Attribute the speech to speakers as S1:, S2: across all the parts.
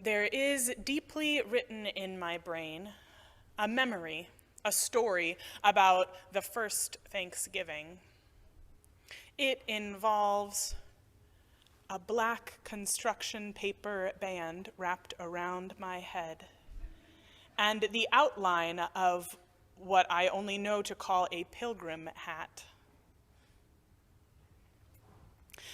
S1: There is deeply written in my brain a memory, a story about the first Thanksgiving. It involves a black construction paper band wrapped around my head, and the outline of what I only know to call a pilgrim hat.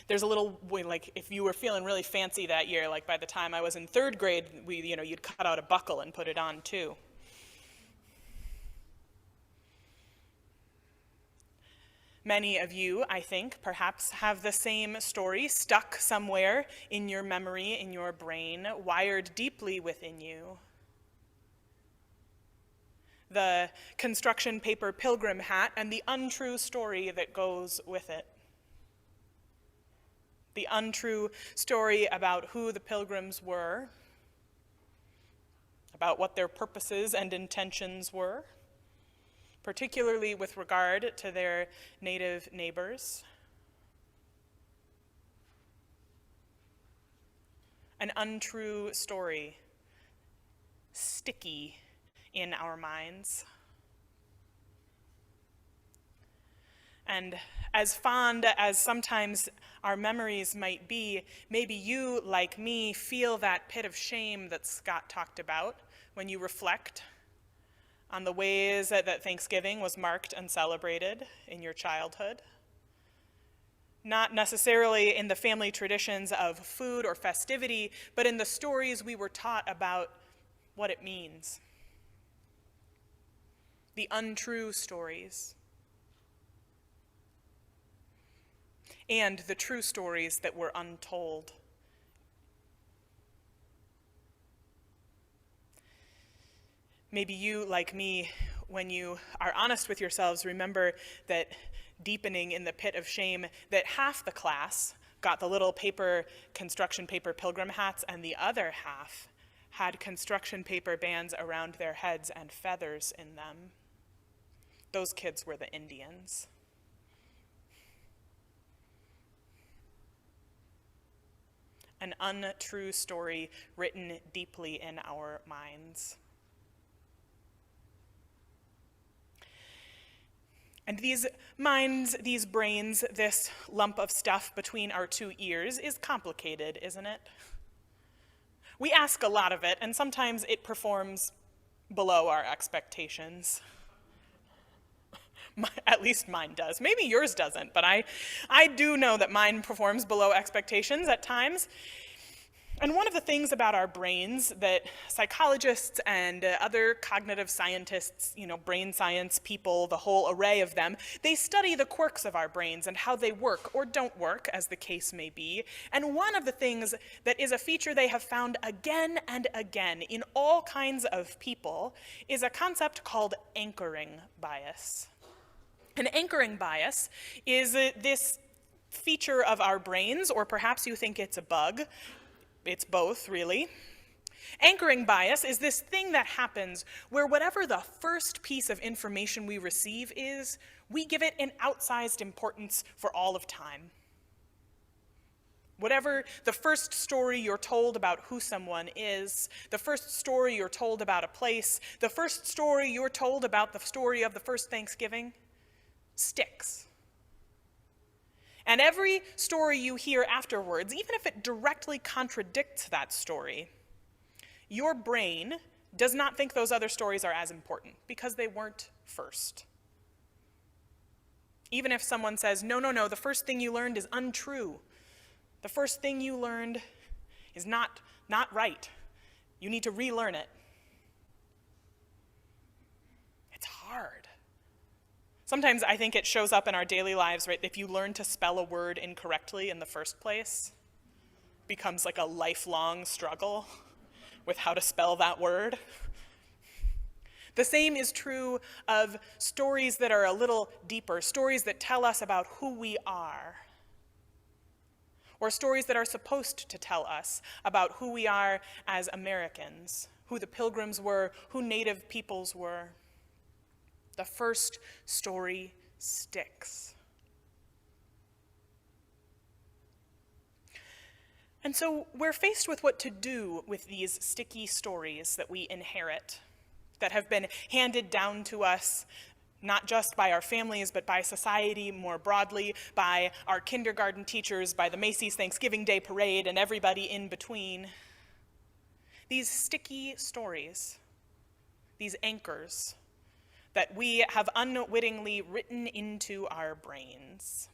S1: There's a little, like, if you were feeling really fancy that year, like by the time I was in third grade, you'd cut out a buckle and put it on too. Many of you, I think, perhaps have the same story stuck somewhere in your memory, in your brain, wired deeply within you. The construction paper pilgrim hat and the untrue story that goes with it. The untrue story about who the pilgrims were, about what their purposes and intentions were, particularly with regard to their native neighbors. An untrue story, sticky in our minds. And as fond as sometimes our memories might be, maybe you, like me, feel that pit of shame that Scott talked about when you reflect on the ways that Thanksgiving was marked and celebrated in your childhood. Not necessarily in the family traditions of food or festivity, but in the stories we were taught about what it means. The untrue stories. And the true stories that were untold. Maybe you, like me, when you are honest with yourselves, remember that deepening in the pit of shame, that half the class got the little construction paper pilgrim hats, and the other half had construction paper bands around their heads and feathers in them. Those kids were the Indians. An untrue story written deeply in our minds. And these minds, these brains, this lump of stuff between our two ears is complicated, isn't it? We ask a lot of it, and sometimes it performs below our expectations. At least mine does. Maybe yours doesn't, but I do know that mine performs below expectations at times. And one of the things about our brains that psychologists and other cognitive scientists, brain science people, the whole array of them, they study the quirks of our brains and how they work or don't work, as the case may be. And one of the things that is a feature they have found again and again in all kinds of people is a concept called anchoring bias. An anchoring bias is this feature of our brains, or perhaps you think it's a bug. It's both, really. Anchoring bias is this thing that happens where whatever the first piece of information we receive is, we give it an outsized importance for all of time. Whatever the first story you're told about who someone is, the first story you're told about a place, the first story you're told about the story of the first Thanksgiving, sticks. And every story you hear afterwards, even if it directly contradicts that story, your brain does not think those other stories are as important because they weren't first. Even if someone says, no, the first thing you learned is untrue. The first thing you learned is not right. You need to relearn it. It's hard. Sometimes I think it shows up in our daily lives, right? If you learn to spell a word incorrectly in the first place, it becomes like a lifelong struggle with how to spell that word. The same is true of stories that are a little deeper, stories that tell us about who we are, or stories that are supposed to tell us about who we are as Americans, who the Pilgrims were, who Native peoples were. The first story sticks. And so we're faced with what to do with these sticky stories that we inherit, that have been handed down to us, not just by our families, but by society more broadly, by our kindergarten teachers, by the Macy's Thanksgiving Day Parade, and everybody in between. These sticky stories, these anchors that we have unwittingly written into our brains.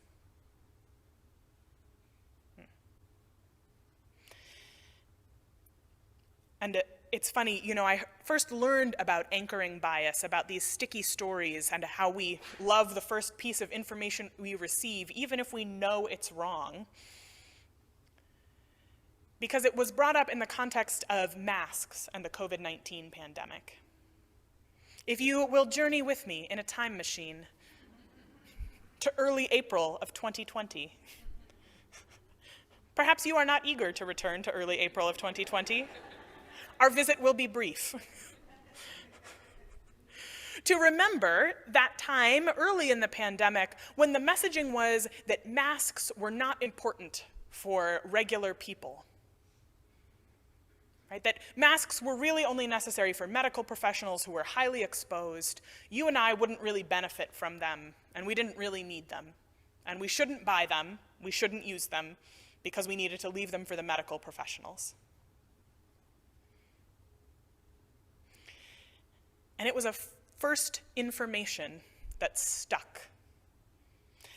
S1: And it's funny, I first learned about anchoring bias, about these sticky stories, and how we love the first piece of information we receive, even if we know it's wrong, because it was brought up in the context of masks and the COVID-19 pandemic. If you will journey with me in a time machine to early April of 2020, perhaps you are not eager to return to early April of 2020. Our visit will be brief. To remember that time early in the pandemic when the messaging was that masks were not important for regular people. Right? That masks were really only necessary for medical professionals who were highly exposed. You and I wouldn't really benefit from them, and we didn't really need them. And we shouldn't buy them, we shouldn't use them, because we needed to leave them for the medical professionals. And it was a first information that stuck.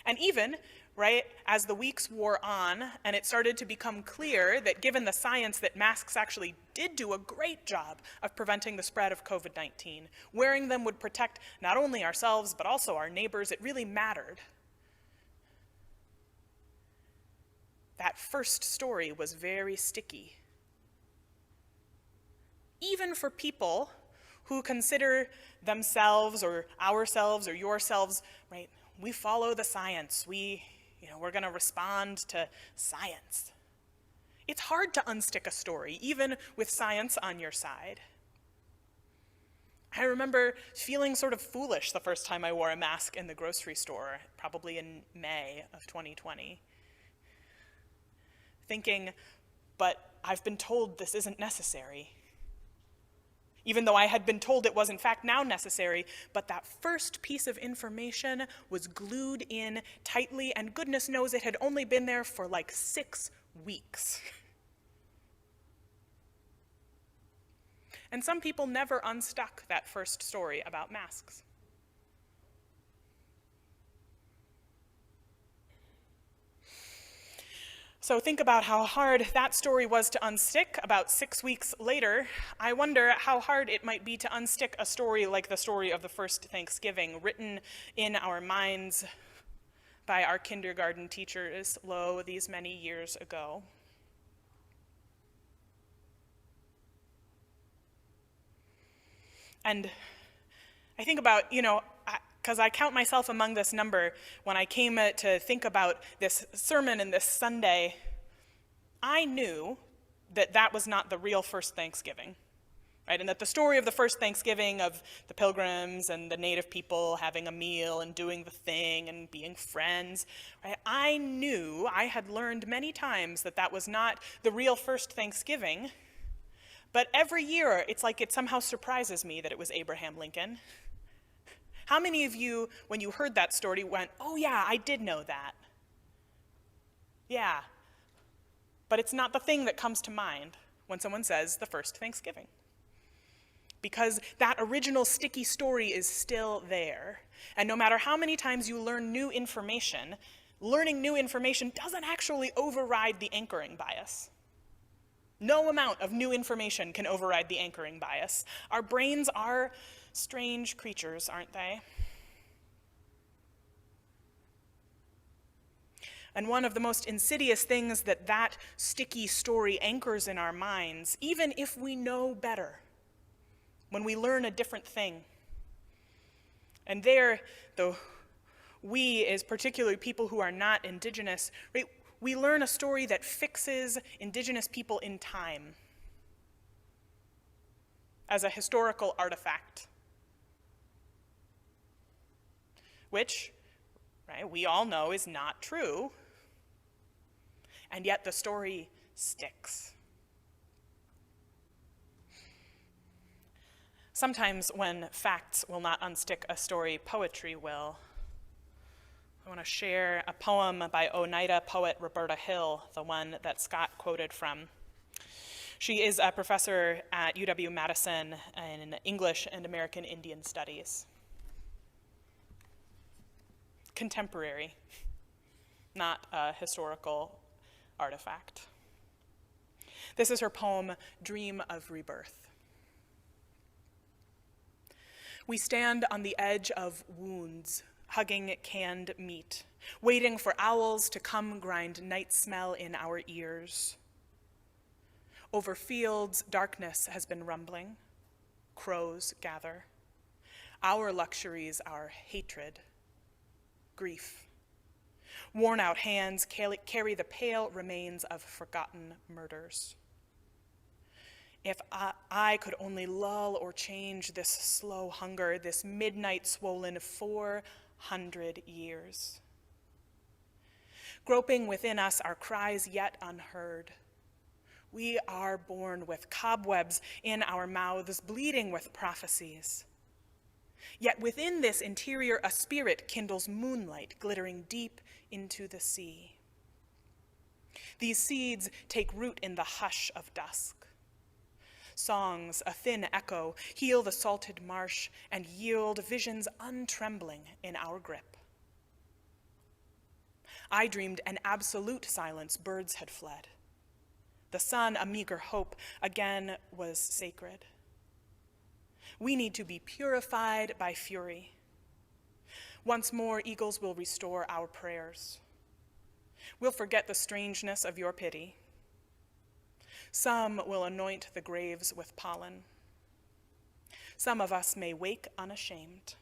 S1: And even, right, as the weeks wore on and it started to become clear that given the science that masks actually did do a great job of preventing the spread of COVID-19, wearing them would protect not only ourselves but also our neighbors, it really mattered. That first story was very sticky. Even for people who consider themselves or ourselves or yourselves, right? We follow the science. We're going to respond to science. It's hard to unstick a story, even with science on your side. I remember feeling sort of foolish the first time I wore a mask in the grocery store, probably in May of 2020. Thinking, but I've been told this isn't necessary. Even though I had been told it was in fact now necessary, but that first piece of information was glued in tightly, and goodness knows it had only been there for like 6 weeks. And some people never unstuck that first story about masks. So think about how hard that story was to unstick. About 6 weeks later, I wonder how hard it might be to unstick a story like the story of the first Thanksgiving, written in our minds by our kindergarten teachers, lo, these many years ago. And I think about, because I count myself among this number, when I came to think about this sermon and this Sunday, I knew that that was not the real first Thanksgiving, right? And that the story of the first Thanksgiving of the Pilgrims and the Native people having a meal and doing the thing and being friends, right? I knew, I had learned many times that that was not the real first Thanksgiving, but every year it's like it somehow surprises me that it was Abraham Lincoln. How many of you, when you heard that story, went, oh yeah, I did know that? Yeah, but it's not the thing that comes to mind when someone says the first Thanksgiving. Because that original sticky story is still there. And no matter how many times you learn new information, learning new information doesn't actually override the anchoring bias. No amount of new information can override the anchoring bias. Our brains are strange creatures, aren't they? And one of the most insidious things that sticky story anchors in our minds, even if we know better, when we learn a different thing. And there, though, we, as particularly people who are not Indigenous, right, we learn a story that fixes Indigenous people in time as a historical artifact, which, right, we all know is not true. And yet the story sticks. Sometimes when facts will not unstick a story, poetry will. I want to share a poem by Oneida poet Roberta Hill, the one that Scott quoted from. She is a professor at UW-Madison in English and American Indian Studies. Contemporary, not a historical artifact. This is her poem, Dream of Rebirth. We stand on the edge of wounds, hugging canned meat, waiting for owls to come grind night smell in our ears. Over fields, darkness has been rumbling. Crows gather. Our luxuries are hatred, grief. Worn out hands carry the pale remains of forgotten murders. If I could only lull or change this slow hunger, this midnight swollen 400 years. Groping within us are cries yet unheard. We are born with cobwebs in our mouths, bleeding with prophecies. Yet within this interior, a spirit kindles moonlight, glittering deep into the sea. These seeds take root in the hush of dusk. Songs, a thin echo, heal the salted marsh and yield visions untrembling in our grip. I dreamed an absolute silence, birds had fled. The sun, a meager hope, again was sacred. We need to be purified by fury. Once more, eagles will restore our prayers. We'll forget the strangeness of your pity. Some will anoint the graves with pollen. Some of us may wake unashamed.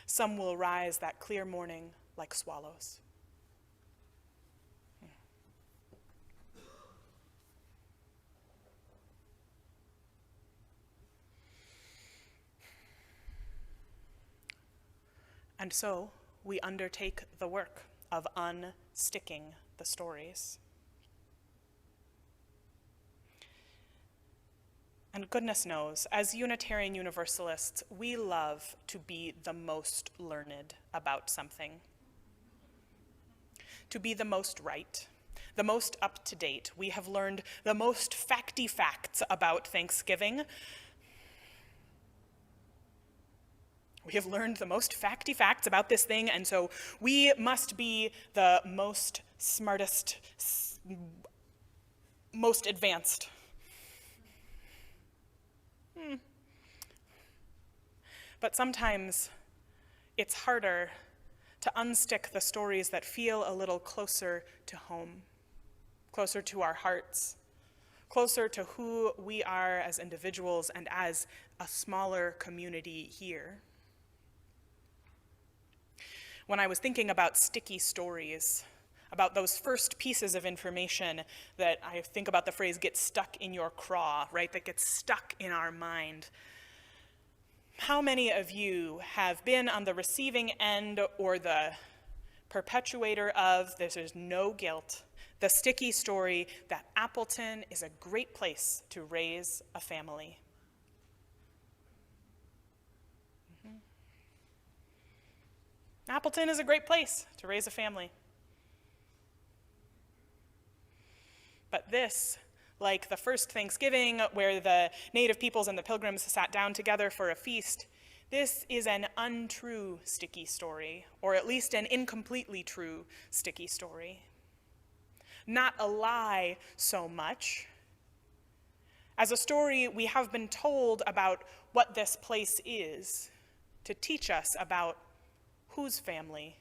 S1: Some will rise that clear morning like swallows. And so we undertake the work of unsticking the stories. And goodness knows, as Unitarian Universalists, we love to be the most learned about something, to be the most right, the most up to date. We have learned the most facty facts about Thanksgiving. We have learned the most facty facts about this thing, and so we must be the most smartest, most advanced. But sometimes it's harder to unstick the stories that feel a little closer to home, closer to our hearts, closer to who we are as individuals and as a smaller community here. When I was thinking about sticky stories, about those first pieces of information that I think about the phrase get stuck in your craw, right, that gets stuck in our mind. How many of you have been on the receiving end or the perpetuator of, there's no guilt, the sticky story that Appleton is a great place to raise a family? Appleton is a great place to raise a family. But this, like the first Thanksgiving where the native peoples and the pilgrims sat down together for a feast, this is an untrue sticky story, or at least an incompletely true sticky story. Not a lie so much as a story we have been told about what this place is, to teach us about whose family,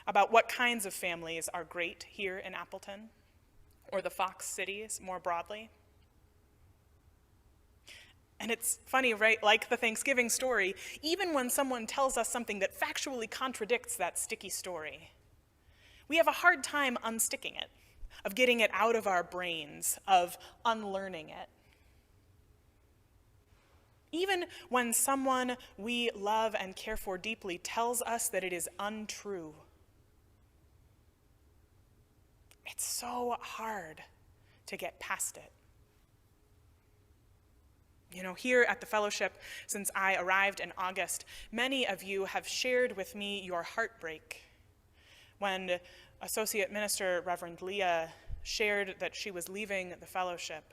S1: about what kinds of families are great here in Appleton, or the Fox cities more broadly. And it's funny, right? Like the Thanksgiving story, even when someone tells us something that factually contradicts that sticky story, we have a hard time unsticking it, of getting it out of our brains, of unlearning it. Even when someone we love and care for deeply tells us that it is untrue, it's so hard to get past it. You know, here at the fellowship, since I arrived in August, many of you have shared with me your heartbreak when Associate Minister Reverend Leah shared that she was leaving the fellowship.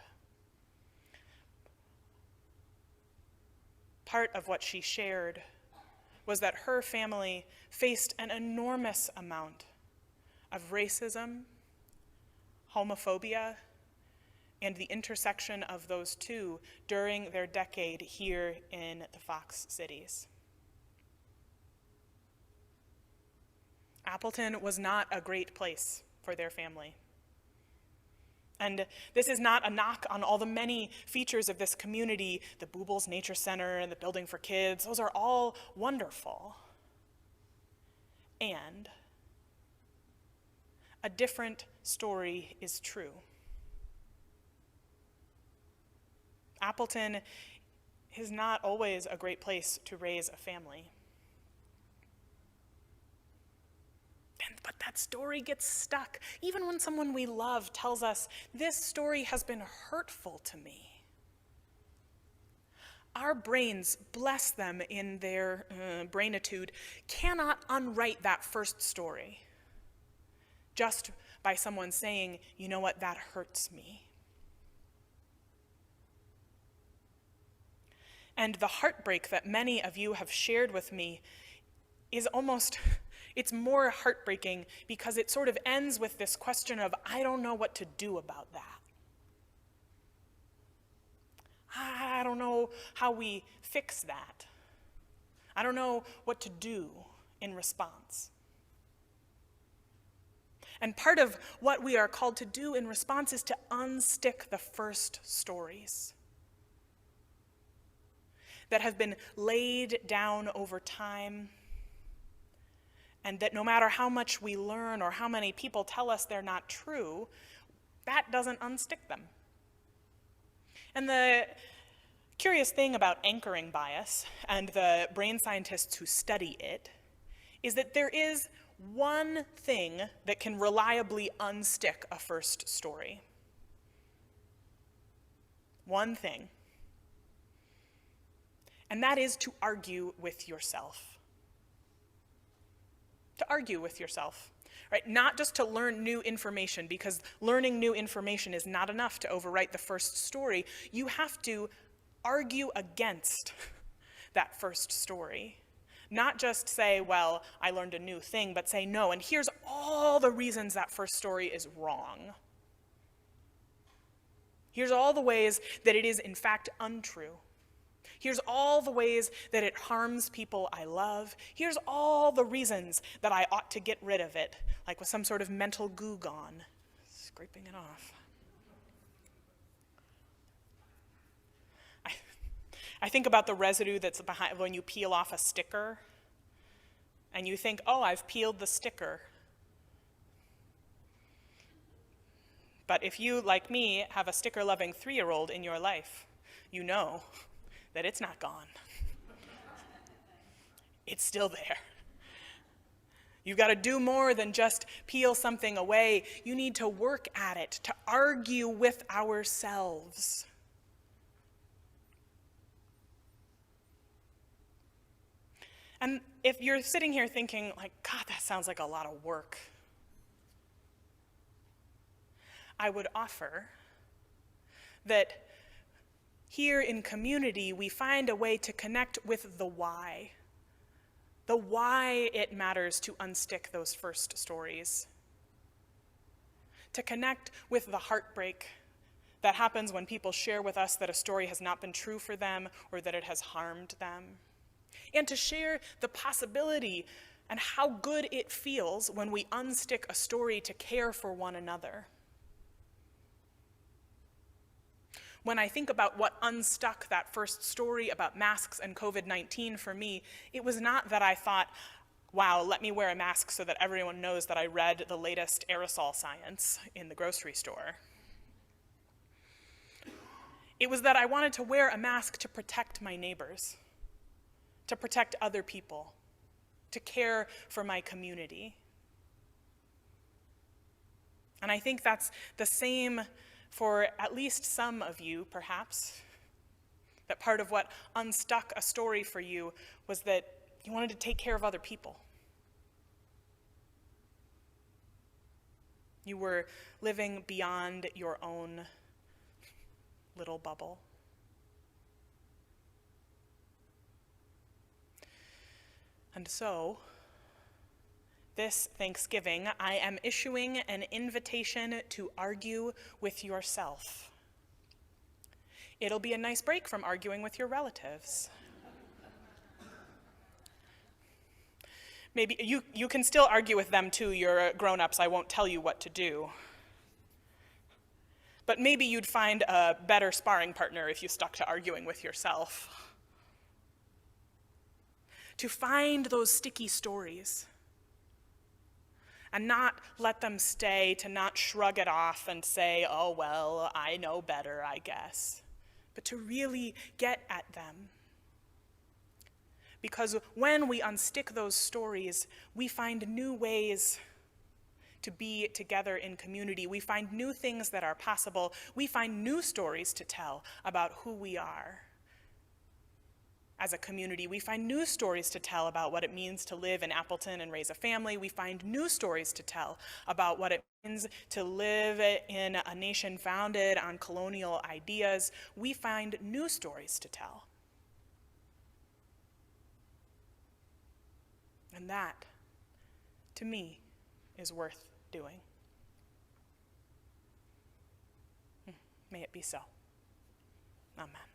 S1: Part of what she shared was that her family faced an enormous amount of racism, homophobia, and the intersection of those two during their decade here in the Fox Cities. Appleton was not a great place for their family. And this is not a knock on all the many features of this community, the Boobles Nature Center and the Building for Kids. Those are all wonderful. And a different story is true. Appleton is not always a great place to raise a family. But that story gets stuck, even when someone we love tells us, this story has been hurtful to me. Our brains, bless them in their brainitude, cannot unwrite that first story just by someone saying, you know what, that hurts me. And the heartbreak that many of you have shared with me is it's more heartbreaking because it sort of ends with this question of, I don't know what to do about that. I don't know how we fix that. I don't know what to do in response. And part of what we are called to do in response is to unstick the first stories that have been laid down over time, and that no matter how much we learn or how many people tell us they're not true, that doesn't unstick them. And the curious thing about anchoring bias and the brain scientists who study it is that there is one thing that can reliably unstick a first story. One thing. And that is to argue with yourself. To argue with yourself, right? Not just to learn new information, because learning new information is not enough to overwrite the first story. You have to argue against that first story. Not just say, well, I learned a new thing, but say, no, and here's all the reasons that first story is wrong. Here's all the ways that it is, in fact, untrue. Here's all the ways that it harms people I love. Here's all the reasons that I ought to get rid of it, like with some sort of mental goo gone, scraping it off. I think about the residue that's behind when you peel off a sticker, and you think, oh, I've peeled the sticker. But if you, like me, have a sticker-loving 3-year-old in your life, you know that it's not gone. It's still there. You've got to do more than just peel something away. You need to work at it, to argue with ourselves. And if you're sitting here thinking, like, God, that sounds like a lot of work, I would offer that here in community, we find a way to connect with the why it matters to unstick those first stories, to connect with the heartbreak that happens when people share with us that a story has not been true for them or that it has harmed them, and to share the possibility and how good it feels when we unstick a story to care for one another. When I think about what unstuck that first story about masks and COVID-19 for me, it was not that I thought, wow, let me wear a mask so that everyone knows that I read the latest aerosol science in the grocery store. It was that I wanted to wear a mask to protect my neighbors, to protect other people, to care for my community. And I think that's the same for at least some of you, perhaps. That part of what unstuck a story for you was that you wanted to take care of other people. You were living beyond your own little bubble. And so, this Thanksgiving, I am issuing an invitation to argue with yourself. It'll be a nice break from arguing with your relatives. Maybe you can still argue with them too, you're grown-ups, I won't tell you what to do. But maybe you'd find a better sparring partner if you stuck to arguing with yourself. To find those sticky stories and not let them stay, to not shrug it off and say, oh, well, I know better, I guess. But to really get at them. Because when we unstick those stories, we find new ways to be together in community. We find new things that are possible. We find new stories to tell about who we are as a community. We find new stories to tell about what it means to live in Appleton and raise a family. We find new stories to tell about what it means to live in a nation founded on colonial ideas. We find new stories to tell. And that, to me, is worth doing. May it be so. Amen.